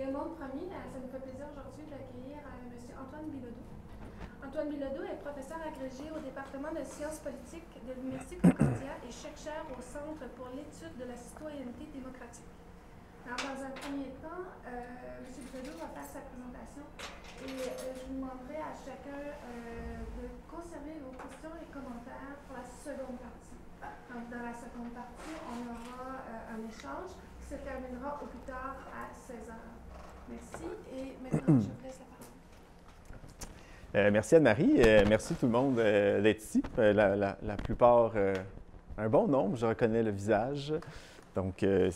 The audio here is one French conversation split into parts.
Mon premier, ça nous fait plaisir aujourd'hui d'accueillir M. Antoine Bilodeau. Antoine Bilodeau est professeur agrégé au département de sciences politiques de l'Université Concordia et chercheur au Centre pour l'étude de la citoyenneté démocratique. Alors, dans un premier temps, M. Bilodeau va faire sa présentation et je vous demanderai à chacun de conserver vos questions et commentaires pour la seconde partie. Donc, dans la seconde partie, on aura un échange qui se terminera au plus tard à 16 h. Merci. Et maintenant, je vous laisse la parole. Merci Anne-Marie. Merci tout le monde d'être ici. La plupart, un bon nombre, je reconnais le visage. Donc, il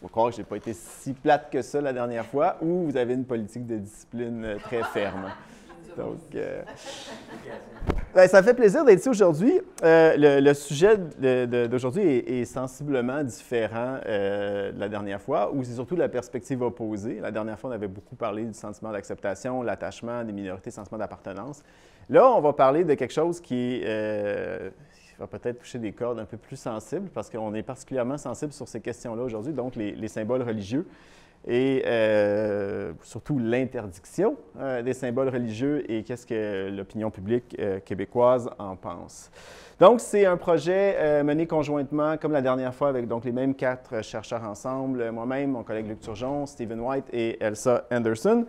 faut croire que je n'ai pas été si plate que ça la dernière fois, ou vous avez une politique de discipline très ferme. Donc, ça fait plaisir d'être ici aujourd'hui. Le sujet d'aujourd'hui est sensiblement différent de la dernière fois, où c'est surtout la perspective opposée. La dernière fois, on avait beaucoup parlé du sentiment d'acceptation, l'attachement des minorités, le sentiment d'appartenance. Là, on va parler de quelque chose qui va peut-être toucher des cordes un peu plus sensibles, parce qu'on est particulièrement sensible sur ces questions-là aujourd'hui, donc les symboles religieux. Et surtout l'interdiction des symboles religieux et qu'est-ce que l'opinion publique québécoise en pense. Donc, c'est un projet mené conjointement, comme la dernière fois, avec donc, les mêmes 4 chercheurs ensemble, moi-même, mon collègue Luc Turgeon, Stephen White et Elsa Anderson.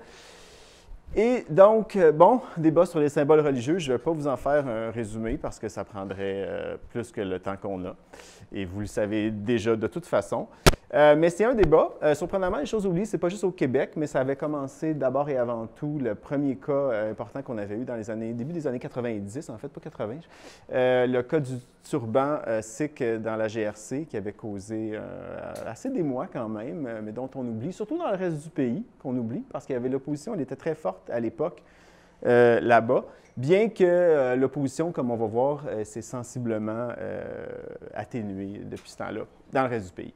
Et donc, bon, débat sur les symboles religieux, je ne vais pas vous en faire un résumé parce que ça prendrait plus que le temps qu'on a. Et vous le savez déjà de toute façon. Mais c'est un débat. Surprenamment, les choses oubliées, ce n'est pas juste au Québec, mais ça avait commencé d'abord et avant tout, le premier cas important qu'on avait eu dans les années, début des années 90, en fait, pas 80, le cas du turban sikh dans la GRC qui avait causé assez d'émoi quand même, mais dont on oublie, surtout dans le reste du pays, qu'on oublie, parce qu'il y avait l'opposition, elle était très forte à l'époque là-bas. Bien que l'opposition, comme on va voir, s'est sensiblement atténuée depuis ce temps-là dans le reste du pays.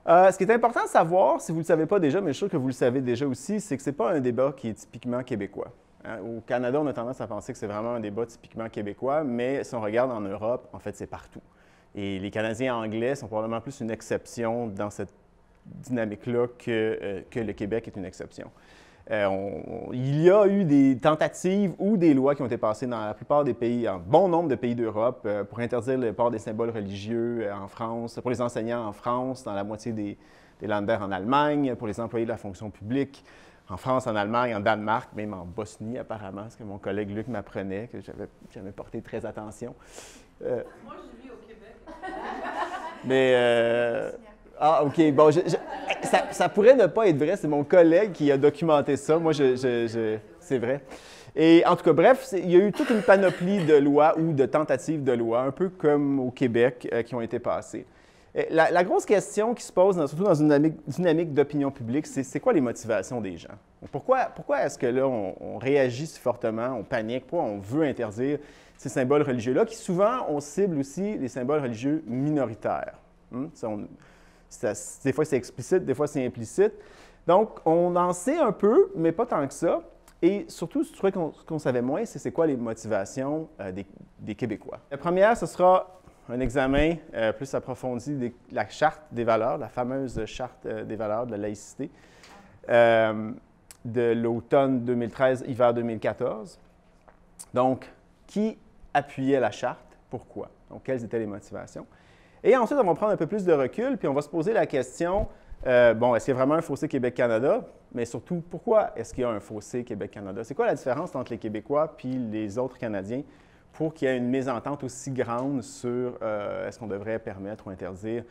Ce qui est important de savoir, si vous ne le savez pas déjà, mais je suis sûr que vous le savez déjà aussi, c'est que ce n'est pas un débat qui est typiquement québécois. Hein? Au Canada, on a tendance à penser que c'est vraiment un débat typiquement québécois, mais si on regarde en Europe, en fait, c'est partout. Et les Canadiens anglais sont probablement plus une exception dans cette dynamique-là que le Québec est une exception. Il y a eu des tentatives ou des lois qui ont été passées dans la plupart des pays, un bon nombre de pays d'Europe, pour interdire le port des symboles religieux en France, pour les enseignants en France, dans la moitié des Länder en Allemagne, pour les employés de la fonction publique, en France, en Allemagne, en Danemark, même en Bosnie apparemment, ce que mon collègue Luc m'apprenait, que j'avais jamais porté très attention. Moi, je vis au Québec. Mais... Ah, OK. Bon, ça pourrait ne pas être vrai. C'est mon collègue qui a documenté ça. Moi, c'est vrai. Et en tout cas, bref, il y a eu toute une panoplie de lois ou de tentatives de lois, un peu comme au Québec, qui ont été passées. La grosse question qui se pose, surtout dans une dynamique d'opinion publique, c'est quoi les motivations des gens? Pourquoi est-ce que là, on réagit si fortement, on panique, pourquoi on veut interdire ces symboles religieux-là, qui souvent, on cible aussi les symboles religieux minoritaires? Des fois, c'est explicite, des fois, c'est implicite. Donc, on en sait un peu, mais pas tant que ça. Et surtout, je trouvais qu'on savait moins, c'est quoi les motivations des Québécois. La première, ce sera un examen plus approfondi de la Charte des valeurs, la fameuse Charte des valeurs de la laïcité de l'automne 2013, hiver 2014. Donc, qui appuyait la Charte? Pourquoi? Donc, quelles étaient les motivations? Et ensuite, on va prendre un peu plus de recul, puis on va se poser la question, bon, est-ce qu'il y a vraiment un fossé Québec-Canada? Mais surtout, pourquoi est-ce qu'il y a un fossé Québec-Canada? C'est quoi la différence entre les Québécois puis les autres Canadiens pour qu'il y ait une mésentente aussi grande sur est-ce qu'on devrait permettre ou interdire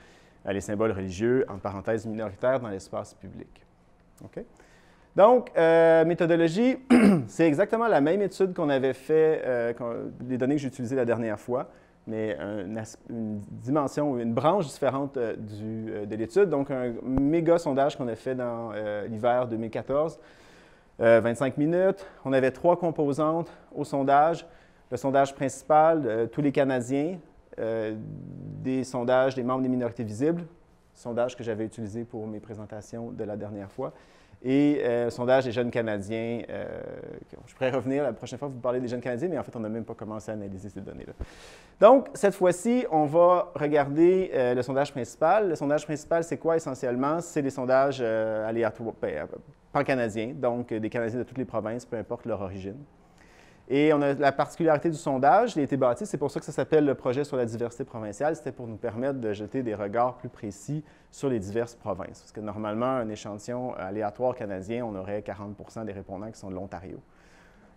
les symboles religieux, entre parenthèses minoritaires, dans l'espace public? OK? Donc, méthodologie, c'est exactement la même étude qu'on avait fait, les données que j'ai utilisées la dernière fois, mais une dimension, une branche différente de l'étude. Donc, un méga sondage qu'on a fait dans l'hiver 2014, 25 minutes. On avait 3 composantes au sondage. Le sondage principal, tous les Canadiens, des sondages des membres des minorités visibles, sondage que j'avais utilisé pour mes présentations de la dernière fois, et sondage des jeunes Canadiens. Je pourrais revenir la prochaine fois vous parler des jeunes Canadiens, mais en fait, on n'a même pas commencé à analyser ces données-là. Donc, cette fois-ci, on va regarder le sondage principal. Le sondage principal, c'est quoi essentiellement? C'est des sondages aléatoires, pan-canadiens, donc des Canadiens de toutes les provinces, peu importe leur origine. Et on a la particularité du sondage, il a été bâti, c'est pour ça que ça s'appelle le projet sur la diversité provinciale, c'était pour nous permettre de jeter des regards plus précis sur les diverses provinces. Parce que normalement, un échantillon aléatoire canadien, on aurait 40 des répondants qui sont de l'Ontario.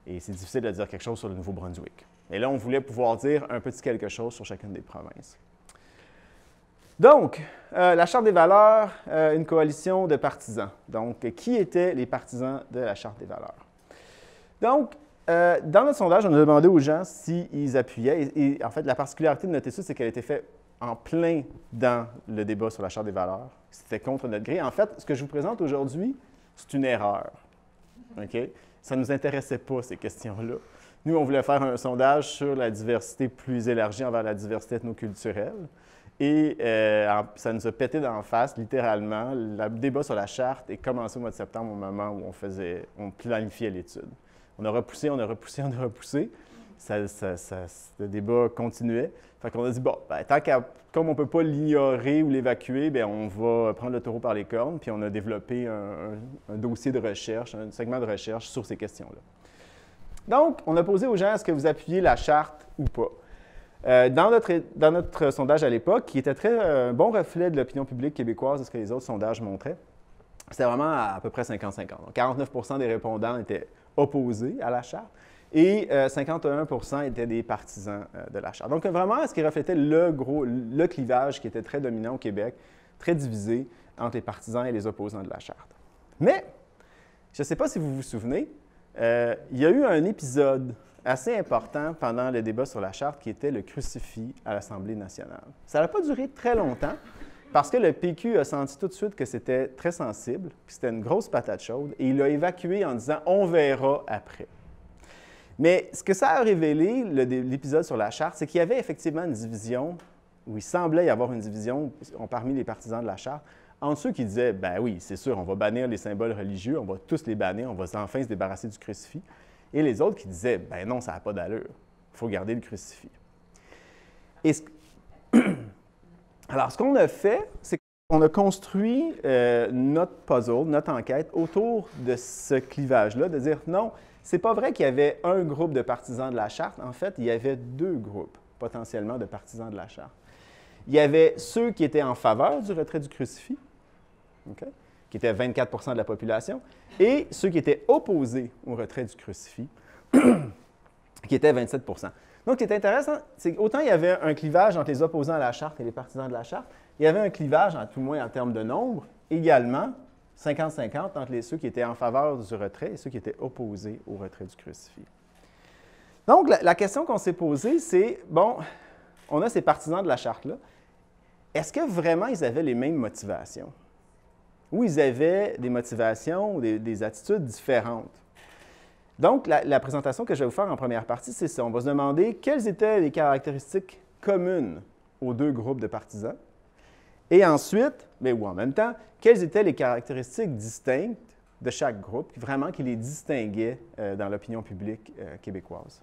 Et c'est difficile de dire quelque chose sur le Nouveau-Brunswick. Et là, on voulait pouvoir dire un petit quelque chose sur chacune des provinces. Donc, la Charte des valeurs, une coalition de partisans. Donc, qui étaient les partisans de la Charte des valeurs? Donc, dans notre sondage, on a demandé aux gens s'ils appuyaient. Et en fait, la particularité de notre étude, c'est qu'elle a été faite en plein dans le débat sur la Charte des valeurs. C'était contre notre gré. En fait, ce que je vous présente aujourd'hui, c'est une erreur. OK? Ça ne nous intéressait pas, ces questions-là. Nous, on voulait faire un sondage sur la diversité plus élargie envers la diversité ethnoculturelle. Et ça nous a pété d'en face, littéralement. Le débat sur la Charte est commencé au mois de septembre, au moment où on planifiait l'étude. On a repoussé, on a repoussé, on a repoussé. Le débat continuait. Fait qu'on a dit, bon, comme on ne peut pas l'ignorer ou l'évacuer, bien, on va prendre le taureau par les cornes, puis on a développé un dossier de recherche, un segment de recherche sur ces questions-là. Donc, on a posé aux gens, est-ce que vous appuyez la Charte ou pas? Dans notre sondage à l'époque, qui était un bon reflet de l'opinion publique québécoise de ce que les autres sondages montraient, c'était vraiment à peu près 50-50. Donc, 49 des répondants étaient opposés à la Charte et 51 étaient des partisans de la Charte. Donc, vraiment, ce qui reflétait le clivage qui était très dominant au Québec, très divisé entre les partisans et les opposants de la Charte. Mais, je ne sais pas si vous vous souvenez, il y a eu un épisode assez important pendant le débat sur la Charte qui était le crucifix à l'Assemblée nationale. Ça n'a pas duré très longtemps parce que le PQ a senti tout de suite que c'était très sensible, que c'était une grosse patate chaude, et il l'a évacué en disant « on verra après ». Mais ce que ça a révélé, l'épisode sur la Charte, c'est qu'il y avait effectivement une division, où il semblait y avoir une division parmi les partisans de la Charte, entre ceux qui disaient « ben oui, c'est sûr, on va bannir les symboles religieux, on va tous les bannir, on va enfin se débarrasser du crucifix », et les autres qui disaient « ben non, ça n'a pas d'allure, il faut garder le crucifix ». Alors, ce qu'on a fait, c'est qu'on a construit notre puzzle, notre enquête autour de ce clivage-là, de dire non, c'est pas vrai qu'il y avait un groupe de partisans de la Charte. En fait, il y avait deux groupes potentiellement de partisans de la Charte. Il y avait ceux qui étaient en faveur du retrait du crucifix, okay, qui étaient 24 de la population, et ceux qui étaient opposés au retrait du crucifix, qui étaient 27 Donc, ce qui est intéressant, c'est qu'autant il y avait un clivage entre les opposants à la Charte et les partisans de la Charte, il y avait un clivage, à tout le moins en termes de nombre, également 50-50 entre ceux qui étaient en faveur du retrait et ceux qui étaient opposés au retrait du crucifix. Donc, la question qu'on s'est posée, c'est, bon, on a ces partisans de la Charte-là, est-ce que vraiment ils avaient les mêmes motivations? Ou ils avaient des motivations ou des attitudes différentes? Donc, la présentation que je vais vous faire en première partie, c'est ça. On va se demander quelles étaient les caractéristiques communes aux deux groupes de partisans. Et ensuite, ou en même temps, quelles étaient les caractéristiques distinctes de chaque groupe, vraiment qui les distinguaient dans l'opinion publique québécoise.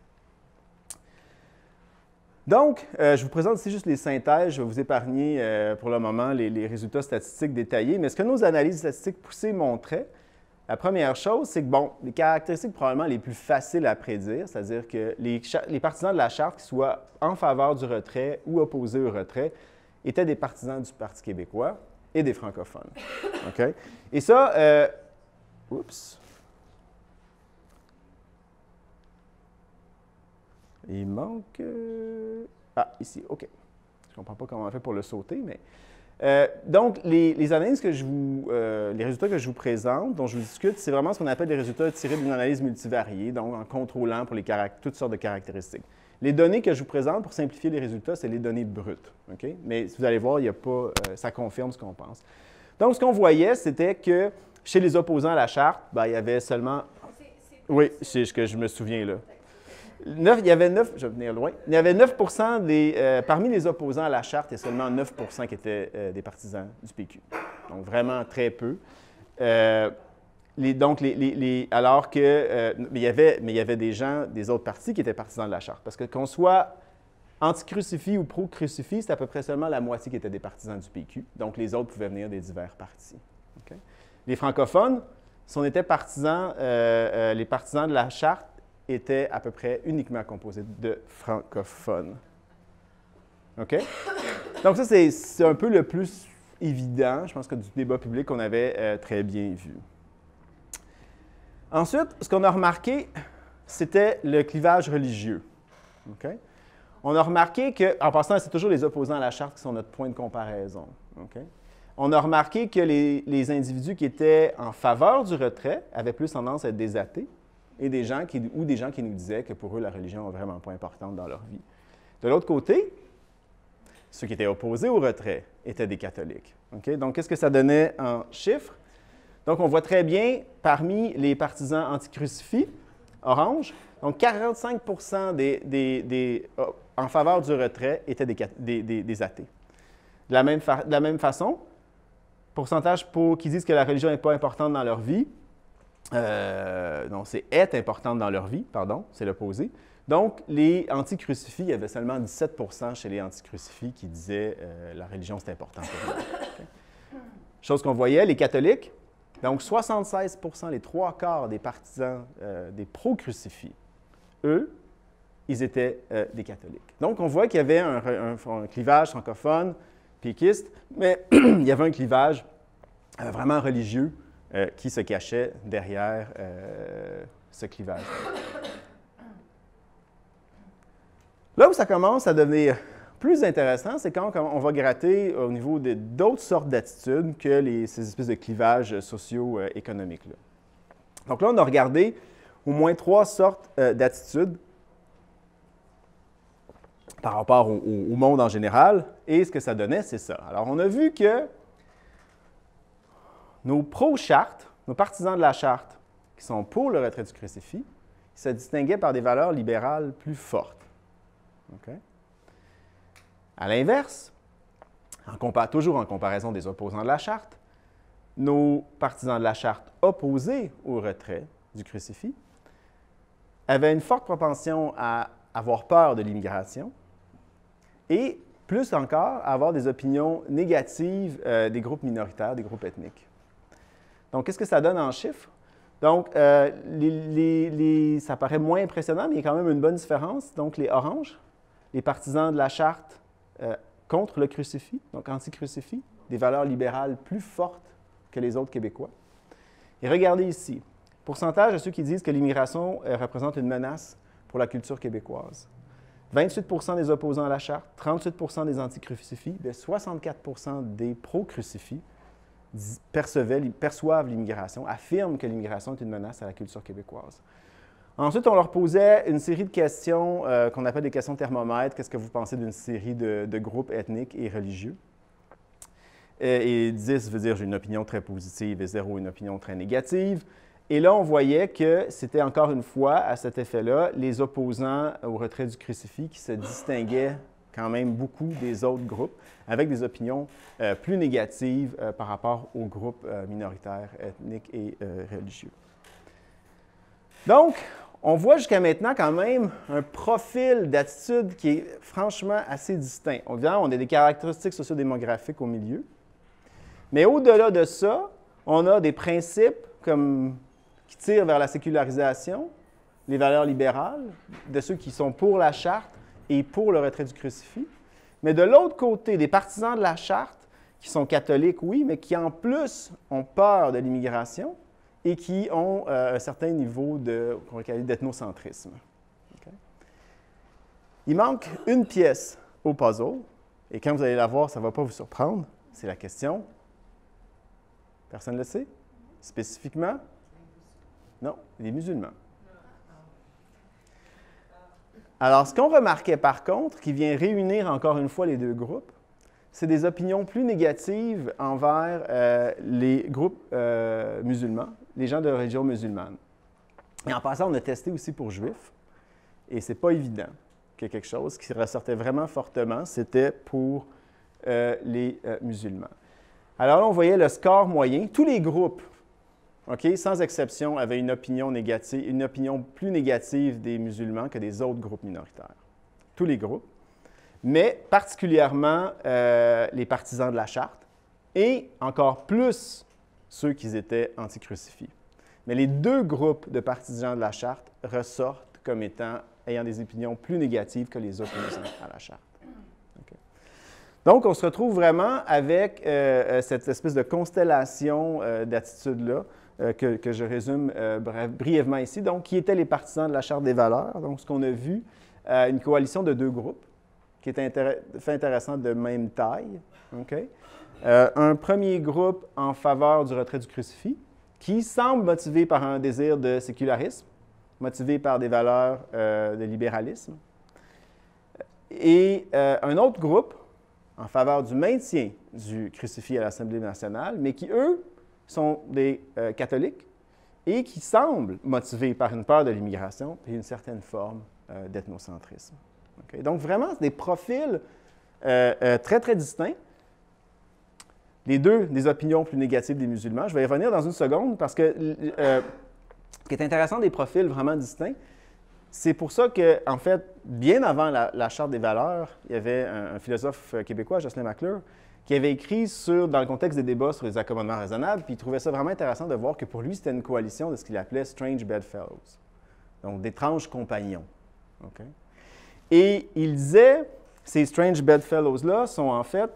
Donc, je vous présente ici juste les synthèses. Je vais vous épargner pour le moment les résultats statistiques détaillés. Mais ce que nos analyses statistiques poussées montraient, la première chose, c'est que, bon, les caractéristiques probablement les plus faciles à prédire, c'est-à-dire que les partisans de la Charte, qui soient en faveur du retrait ou opposés au retrait, étaient des partisans du Parti québécois et des francophones. OK? Et ça, oups. Il manque... ici, OK. Je ne comprends pas comment on fait pour le sauter, mais... donc, les analyses que les résultats que je vous présente, dont je vous discute, c'est vraiment ce qu'on appelle des résultats tirés d'une analyse multivariée, donc en contrôlant pour toutes sortes de caractéristiques. Les données que je vous présente, pour simplifier les résultats, c'est les données brutes. Okay? Mais vous allez voir, il y a pas, ça confirme ce qu'on pense. Donc, ce qu'on voyait, c'était que chez les opposants à la Charte, il y avait seulement... Oui, c'est ce que je me souviens là. Il y avait 9, je vais venir loin, il y avait 9 parmi les opposants à la Charte, il y a seulement 9 qui étaient des partisans du PQ. Donc, vraiment très peu. alors que, mais il y avait des gens des autres partis qui étaient partisans de la charte. Parce que qu'on soit anti-crucifix ou pro-crucifix, c'est à peu près seulement la moitié qui étaient des partisans du PQ. Donc, les autres pouvaient venir des divers partis. Okay? Les francophones, si on était partisans, les partisans de la charte étaient à peu près uniquement composés de francophones. OK? Donc, ça, c'est un peu le plus évident, je pense, que du débat public qu'on avait très bien vu. Ensuite, ce qu'on a remarqué, c'était le clivage religieux. Okay? On a remarqué que, en passant, c'est toujours les opposants à la charte qui sont notre point de comparaison. Okay? On a remarqué que les individus qui étaient en faveur du retrait avaient plus tendance à être des athées et des gens qui nous disaient que pour eux, la religion n'est vraiment pas importante dans leur vie. De l'autre côté, ceux qui étaient opposés au retrait étaient des catholiques. Okay? Donc, qu'est-ce que ça donnait en chiffres? Donc, on voit très bien, parmi les partisans anti-crucifix, orange, donc 45 en faveur du retrait étaient des athées. De la même façon, pourcentage qui disent que la religion n'est pas importante dans leur vie, non, c'est « est importante dans leur vie », pardon, c'est l'opposé. Donc, les anti-crucifix, il y avait seulement 17 chez les anti-crucifix qui disaient la religion, c'est important pour eux. Okay? Chose qu'on voyait, les catholiques, donc 76 les 3/4 des partisans des pro-crucifix, eux, ils étaient des catholiques. Donc, on voit qu'il y avait un clivage francophone, péquiste, mais il y avait un clivage vraiment religieux qui se cachait derrière ce clivage. Là où ça commence à devenir plus intéressant, c'est quand on va gratter au niveau d'autres sortes d'attitudes que ces espèces de clivages socio-économiques. Donc là, on a regardé au moins 3 sortes d'attitudes par rapport au monde en général, et ce que ça donnait, c'est ça. Alors, on a vu que nos pro-charte, nos partisans de la charte, qui sont pour le retrait du crucifix, se distinguaient par des valeurs libérales plus fortes. Okay? À l'inverse, toujours en comparaison des opposants de la charte, nos partisans de la charte opposés au retrait du crucifix avaient une forte propension à avoir peur de l'immigration et, plus encore, à avoir des opinions négatives des groupes minoritaires, des groupes ethniques. Donc, qu'est-ce que ça donne en chiffres? Donc, ça paraît moins impressionnant, mais il y a quand même une bonne différence. Donc, les oranges, les partisans de la charte contre le crucifix, donc anti-crucifix, des valeurs libérales plus fortes que les autres Québécois. Et regardez ici, pourcentage de ceux qui disent que l'immigration représente une menace pour la culture québécoise. 28 des opposants à la charte, 38 des anti-crucifix, 64 des pro-crucifix perçoivent l'immigration, affirment que l'immigration est une menace à la culture québécoise. Ensuite, on leur posait une série de questions qu'on appelle des questions thermomètres. Qu'est-ce que vous pensez d'une série de groupes ethniques et religieux? Et 10 veut dire j'ai une opinion très positive et 0 une opinion très négative. Et là, on voyait que c'était encore une fois, à cet effet-là, les opposants au retrait du crucifix qui se distinguaient quand même beaucoup des autres groupes, avec des opinions plus négatives par rapport aux groupes minoritaires, ethniques et religieux. Donc, on voit jusqu'à maintenant quand même un profil d'attitude qui est franchement assez distinct. On a des caractéristiques sociodémographiques au milieu, mais au-delà de ça, on a des principes qui tirent vers la sécularisation, les valeurs libérales, de ceux qui sont pour la charte et pour le retrait du crucifix. Mais de l'autre côté, des partisans de la charte, qui sont catholiques, oui, mais qui en plus ont peur de l'immigration et qui ont un certain niveau qu'on va qualifier d'ethnocentrisme. Okay? Il manque une pièce au puzzle, et quand vous allez la voir, ça ne va pas vous surprendre, c'est la question. Personne ne le sait? Spécifiquement? Non, les musulmans. Alors, ce qu'on remarquait par contre, qui vient réunir encore une fois les deux groupes, c'est des opinions plus négatives envers les groupes musulmans, les gens de religion musulmane. Et en passant, on a testé aussi pour juifs, et ce n'est pas évident que quelque chose qui ressortait vraiment fortement, c'était pour les musulmans. Alors là, on voyait le score moyen, tous les groupes, sans exception, avaient une opinion négative, une opinion plus négative des musulmans que des autres groupes minoritaires. Tous les groupes, mais particulièrement les partisans de la Charte et encore plus ceux qui étaient anti-crucifix. Mais les deux groupes de partisans de la Charte ressortent comme ayant des opinions plus négatives que les opposants à la Charte. Okay. Donc, on se retrouve vraiment avec cette espèce de constellation d'attitudes-là que je résume brièvement ici. Donc, qui étaient les partisans de la Charte des valeurs? Donc, ce qu'on a vu, une coalition de deux groupes qui est fait intéressant de même taille. Okay? Un premier groupe en faveur du retrait du crucifix, qui semble motivé par un désir de sécularisme, motivé par des valeurs de libéralisme. Et un autre groupe en faveur du maintien du crucifix à l'Assemblée nationale, mais qui, eux, sont des catholiques et qui semblent motivés par une peur de l'immigration et une certaine forme d'ethnocentrisme. Okay? Donc, vraiment, c'est des profils très, très distincts. Les deux, des opinions plus négatives des musulmans. Je vais y revenir dans une seconde parce que ce qui est intéressant des profils vraiment distincts, c'est pour ça que, en fait, bien avant la Charte des valeurs, il y avait un philosophe québécois, Jocelyn McClure, qui avait écrit dans le contexte des débats sur les accommodements raisonnables, puis il trouvait ça vraiment intéressant de voir que pour lui, c'était une coalition de ce qu'il appelait « strange bedfellows », donc d'étranges compagnons. Okay? Et il disait, ces strange bedfellows-là sont en fait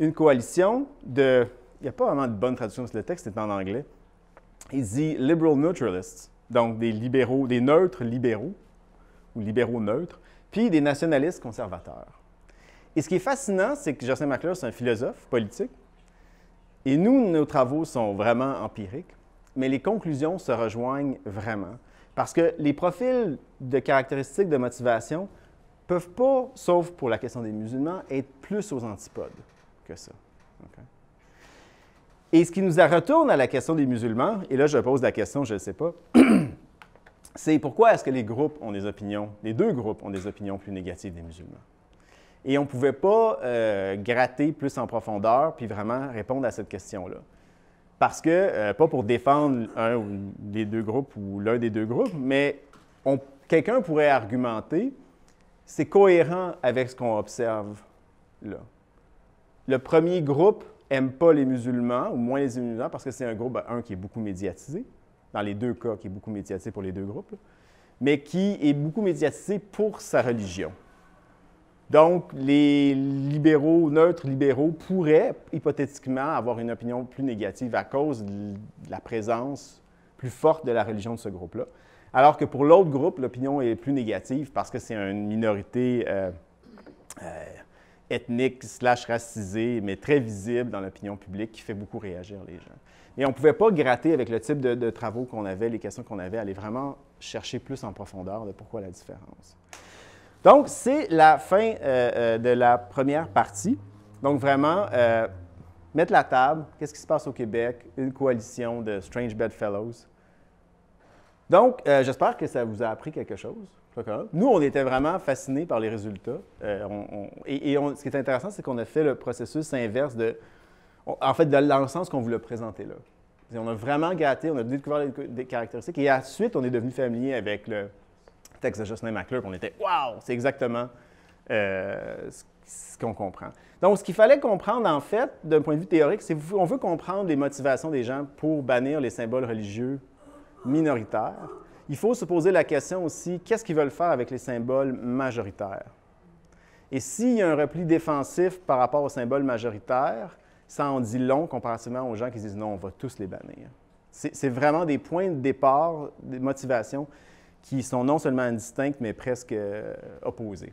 une coalition de... Il n'y a pas vraiment de bonne traduction sur le texte, c'est en anglais. Il dit « liberal neutralists », donc des libéraux, des neutres libéraux, ou libéraux neutres, puis des nationalistes conservateurs. Et ce qui est fascinant, c'est que Jocelyn McClure, c'est un philosophe politique, et nous, nos travaux sont vraiment empiriques, mais les conclusions se rejoignent vraiment. Parce que les profils de caractéristiques de motivation ne peuvent pas, sauf pour la question des musulmans, être plus aux antipodes que ça. Okay? Et ce qui nous retourne à la question des musulmans, et là je pose la question, je ne sais pas, c'est pourquoi est-ce que les groupes ont des opinions, les deux groupes ont des opinions plus négatives des musulmans? Et on ne pouvait pas gratter plus en profondeur puis vraiment répondre à cette question-là. Parce que, pas pour défendre un des deux groupes ou l'un des deux groupes, mais quelqu'un pourrait argumenter, c'est cohérent avec ce qu'on observe là. Le premier groupe n'aime pas les musulmans, ou moins les musulmans, parce que c'est un groupe, qui est beaucoup médiatisé, dans les deux cas, qui est beaucoup médiatisé pour les deux groupes, là, mais qui est beaucoup médiatisé pour sa religion. Donc, les libéraux, neutres libéraux, pourraient hypothétiquement avoir une opinion plus négative à cause de la présence plus forte de la religion de ce groupe-là. Alors que pour l'autre groupe, l'opinion est plus négative parce que c'est une minorité ethnique / racisée, mais très visible dans l'opinion publique qui fait beaucoup réagir les gens. Et on ne pouvait pas gratter avec le type de travaux qu'on avait, les questions qu'on avait, aller vraiment chercher plus en profondeur de pourquoi la différence. Donc, c'est la fin de la première partie. Donc, vraiment, mettre la table, qu'est-ce qui se passe au Québec, une coalition de Strange Bedfellows. Donc, j'espère que ça vous a appris quelque chose. Nous, on était vraiment fascinés par les résultats. Ce qui est intéressant, c'est qu'on a fait le processus inverse dans le sens qu'on vous l'a présenté là. On a vraiment gratté, on a découvert des caractéristiques et ensuite, on est devenu familier avec le texte de Jocelyn McClure, on était « Wow! C'est exactement ce qu'on comprend. » Donc, ce qu'il fallait comprendre, en fait, d'un point de vue théorique, c'est qu'on veut comprendre les motivations des gens pour bannir les symboles religieux minoritaires. Il faut se poser la question aussi, qu'est-ce qu'ils veulent faire avec les symboles majoritaires? Et s'il y a un repli défensif par rapport aux symboles majoritaires, ça en dit long comparativement aux gens qui disent « Non, on va tous les bannir. » C'est vraiment des points de départ, des motivations qui sont non seulement distinctes, mais presque opposées.